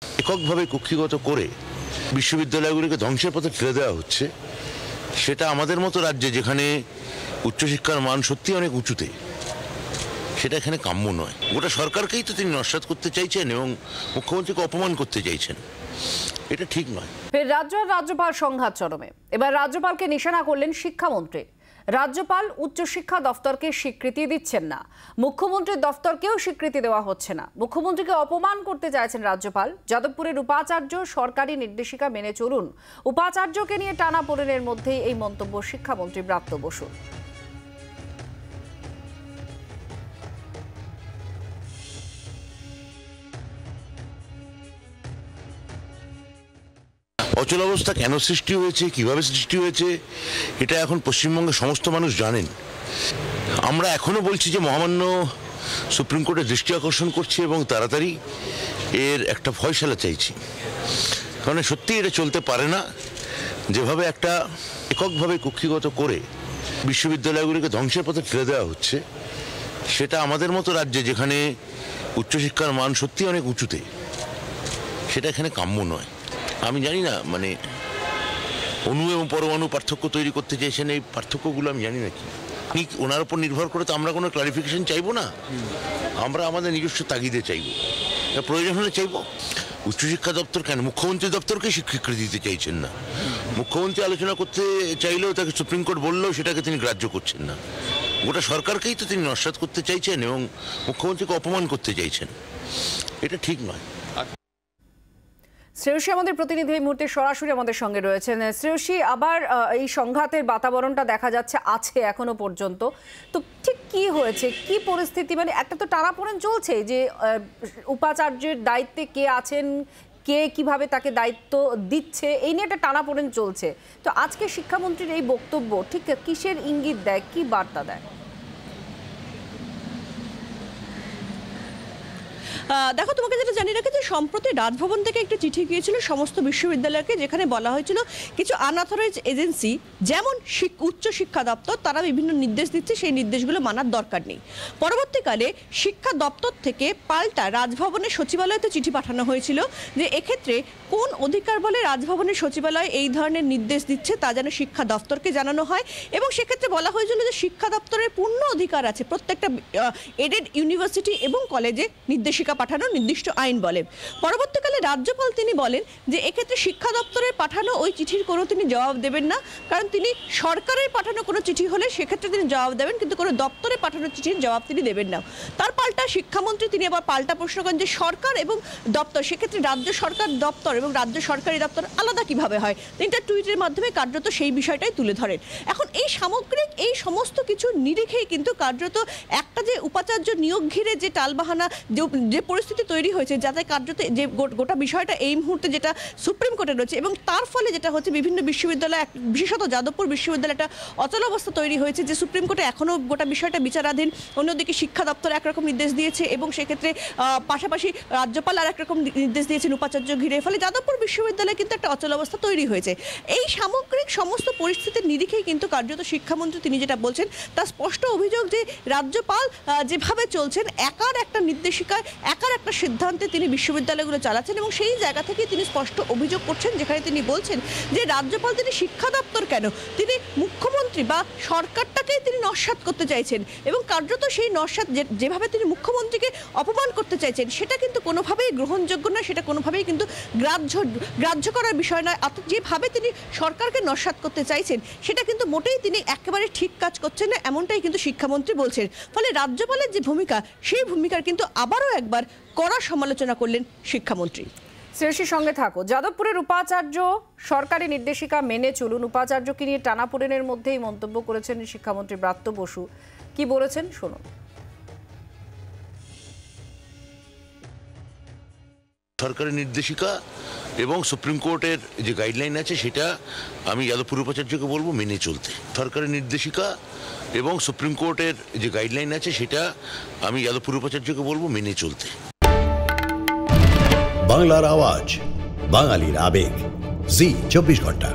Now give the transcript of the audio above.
এককভাবে কক্ষিগত করে বিশ্ববিদ্যালয়গুলিকে ধ্বংসের পথে ঠেলে দেওয়া হচ্ছে, সেটা আমাদের মতো রাজ্যে যেখানে উচ্চশিক্ষার মান সত্যি অনেক উঁচুতে, সেটা এখানে কাম্য নয়। গোটা সরকারকেই তো তিনি নস্যাৎ করতে চাইছেন এবং মুখ্যমন্ত্রীকে অপমান করতে চাইছেন, এটা ঠিক নয়। ফের রাজ্য আর রাজ্যপাল সংঘাত চরমে। এবার রাজ্যপালকে নিশানা করলেন শিক্ষামন্ত্রী। রাজ্যপাল উচ্চশিক্ষা দফতরকে স্বীকৃতি দিচ্ছেন না, মুখ্যমন্ত্রীর দফতরকেও স্বীকৃতি দেওয়া হচ্ছে না। মুখ্যমন্ত্রীকে অপমান করতে চাইছেন রাজ্যপাল। যাদবপুরের উপাচার্য সরকারি নির্দেশিকা মেনে চলুন, উপাচার্যকে নিয়ে টানাপোড়েনের মধ্যেই এই মন্তব্য শিক্ষামন্ত্রী ব্রাত্য বসুর। অচলাবস্থা কেন সৃষ্টি হয়েছে, কিভাবে সৃষ্টি হয়েছে, এটা এখন পশ্চিমবঙ্গের সমস্ত মানুষ জানেন। আমরা এখনো বলছি যে মহামান্য সুপ্রিম কোর্টের দৃষ্টি আকর্ষণ করছি এবং তাড়াতাড়ি এর একটা ফয়সালা চাইছি। কারণ সত্যি এটা চলতে পারে না, যেভাবে একটা এককভাবে কক্ষিগত করে বিশ্ববিদ্যালয়গুলিকে ধ্বংসের পথে ঠেলে দেওয়া হচ্ছে, সেটা আমাদের মতো রাজ্যে যেখানে উচ্চশিক্ষার মান সত্যি অনেক উঁচুতে, সেটা এখানে কাম্য নয়। আমি জানি না, মানে অণু এবং পরমাণু পার্থক্য তৈরি করতে চেয়েছেন, এই পার্থক্যগুলো আমি জানি না কি ওনার উপর নির্ভর করে তো আমরা কোনো ক্লারিফিকেশন চাইবো না। আমরা আমাদের নিজস্ব তাগিদে চাইবো, প্রয়োজন হলে চাইবো। উচ্চশিক্ষা দপ্তর কেন মুখ্যমন্ত্রী দপ্তরকে স্বীকৃতি দিতে চাইছেন না। মুখ্যমন্ত্রী আলোচনা করতে চাইলেও তাকে সুপ্রিম কোর্ট বললেও সেটাকে তিনি গ্রাহ্য করছেন না। গোটা সরকারকেই তো তিনি নস্যাৎ করতে চাইছেন এবং মুখ্যমন্ত্রীকে অপমান করতে চাইছেন, এটা ঠিক নয়। শ্রেয়সী আমাদের প্রতিনিধি এই মুহূর্তে সরাসরি আমাদের সঙ্গে রয়েছেন। শ্রেয়সী, আবার এই সংঘাতের বাতাবরণটা দেখা যাচ্ছে আছে এখনো পর্যন্ত, তো ঠিক কি হয়েছে, কি পরিস্থিতি? মানে একটা তো টানাপোড়েন চলছে যে উপাচার্যের দায়িত্বে কে আছেন, কে কিভাবে তাকে দায়িত্ব দিচ্ছে, এই নিয়ে একটা টানাপোড়েন চলছে। তো আজকে শিক্ষামন্ত্রীর এই বক্তব্য ঠিক কিসের ইঙ্গিত দেয়, কি বার্তা দেয়? দেখো, তোমাকে যেটা জানিয়ে রাখি যে সম্প্রতি রাজভবন থেকে একটি চিঠি গিয়েছিল সমস্ত বিশ্ববিদ্যালয়কে, যেখানে বলা হয়েছিল কিছু আনঅথরাইজ এজেন্সি যেমন উচ্চশিক্ষা দপ্তর তারা বিভিন্ন নির্দেশ দিচ্ছে, সেই নির্দেশগুলো মানার দরকার নেই। পরবর্তীকালে শিক্ষা দপ্তর থেকে পাল্টা রাজভবনের সচিবালয়তে চিঠি পাঠানো হয়েছিল যে এক্ষেত্রে কোন অধিকার বলে রাজভবনের সচিবালয় এই ধরনের নির্দেশ দিচ্ছে তা যেন শিক্ষা দপ্তরকে জানানো হয়, এবং সেক্ষেত্রে বলা হয়েছিল যে শিক্ষা দপ্তরের পূর্ণ অধিকার আছে প্রত্যেকটা এডেড ইউনিভার্সিটি এবং কলেজে নির্দেশিকা পাঠানো নির্দিষ্ট আইন বলে। পরবর্তীকালে রাজ্যপাল তিনি বলেন যে এক্ষেত্রে শিক্ষা দপ্তরের পাঠানো ওই চিঠির কোনো তিনি জবাব দেবেন না, কারণ তিনি সরকারের পাঠানো কোনো চিঠি হলে সেক্ষেত্রে তিনি জবাব দেবেন, কিন্তু কোনো দপ্তরে পাঠানো চিঠির জবাব তিনি দেবেন না। তার পাল্টা শিক্ষামন্ত্রী তিনি আবার পাল্টা প্রশ্ন করেন যে সরকার এবং দপ্তর, সেক্ষেত্রে রাজ্য সরকার দপ্তর এবং রাজ্য সরকারি দপ্তর আলাদা কিভাবে হয়, তিনি তার টুইটের মাধ্যমে কার্যত সেই বিষয়টাই তুলে ধরেন। এখন এই সামগ্রিক এই সমস্ত কিছু নিরিখেই কিন্তু কার্যত একটা যে উপাচার্য নিয়োগ ঘিরে যে টালবাহানা যে পরিস্থিতি তৈরি হয়েছে, যাতে কার্যত যে গোটা বিষয়টা এই মুহূর্তে যেটা সুপ্রিম কোর্টে রয়েছে, এবং তার ফলে যেটা হচ্ছে বিভিন্ন বিশ্ববিদ্যালয়, বিশেষত যাদবপুর বিশ্ববিদ্যালয়টা অচল অবস্থা তৈরি হয়েছে যে সুপ্রিম কোর্টে এখনও গোটা বিষয়টা বিচারাধীন। অন্যদিকে শিক্ষা দপ্তর একরকম নির্দেশ দিয়েছে এবং সেক্ষেত্রে পাশাপাশি রাজ্যপাল আর একরকম নির্দেশ দিয়েছেন উপাচার্য ঘিরে, ফলে যাদবপুর বিশ্ববিদ্যালয়ে কিন্তু একটা অচল অবস্থা তৈরি হয়েছে। এই সামগ্রিক সমস্ত পরিস্থিতির নিরিখেই কিন্তু কার্যত শিক্ষামন্ত্রী তিনি যেটা বলছেন তার স্পষ্ট অভিযোগ যে রাজ্যপাল যেভাবে চলছেন, একার একটা নির্দেশিকায় একার একটা সিদ্ধান্তে তিনি বিশ্ববিদ্যালয়গুলো চালাচ্ছেন, এবং সেই জায়গা থেকে তিনি স্পষ্ট অভিযোগ করছেন, যেখানে তিনি বলছেন যে রাজ্যপাল তিনি শিক্ষা দপ্তর কেন, তিনি মুখ্যমন্ত্রী বা সরকারটাকেই তিনি নস্যাৎ করতে চাইছেন, এবং কার্যত সেই নস্যাৎ যেভাবে তিনি মুখ্যমন্ত্রীকে অপমান করতে চাইছেন সেটা কিন্তু কোনোভাবেই গ্রহণযোগ্য নয়, সেটা কোনোভাবেই কিন্তু গ্রাহ্য করার বিষয় নয়। অর্থাৎ যেভাবে তিনি সরকারকে নস্যাৎ করতে চাইছেন সেটা কিন্তু মোটেই তিনি একেবারে ঠিক কাজ করছেন না, এমনটাই কিন্তু শিক্ষামন্ত্রী বলছেন। ফলে রাজ্যপালের যে ভূমিকা, সেই ভূমিকার কিন্তু আবারও একবার কড়া সমালোচনা করলেন শিক্ষামন্ত্রী। শ্রেয়সীর সঙ্গে থাকো। যাদবপুরের উপাচার্য সরকারি নির্দেশিকা মেনে চলুন, উপাচার্যকে নিয়ে টানাপোড়েনের মধ্যেই মন্তব্য করেছেন শিক্ষামন্ত্রী ব্রাত্য বসু। কি বলেছেন শুনুন। সরকারি নির্দেশিকা এবং সুপ্রিম কোর্টের যে গাইডলাইন আছে সেটা আমি যাদবপুর উপাচার্যকে বলবো মেনে চলতে। সরকারি নির্দেশিকা এবং সুপ্রিম কোর্টের যে গাইডলাইন আছে সেটা আমি যাদবপুর উপাচার্যকে বলবো মেনে চলতে। বাংলার আওয়াজ, বাঙালির আবেগ, জি 24 ঘন্টা।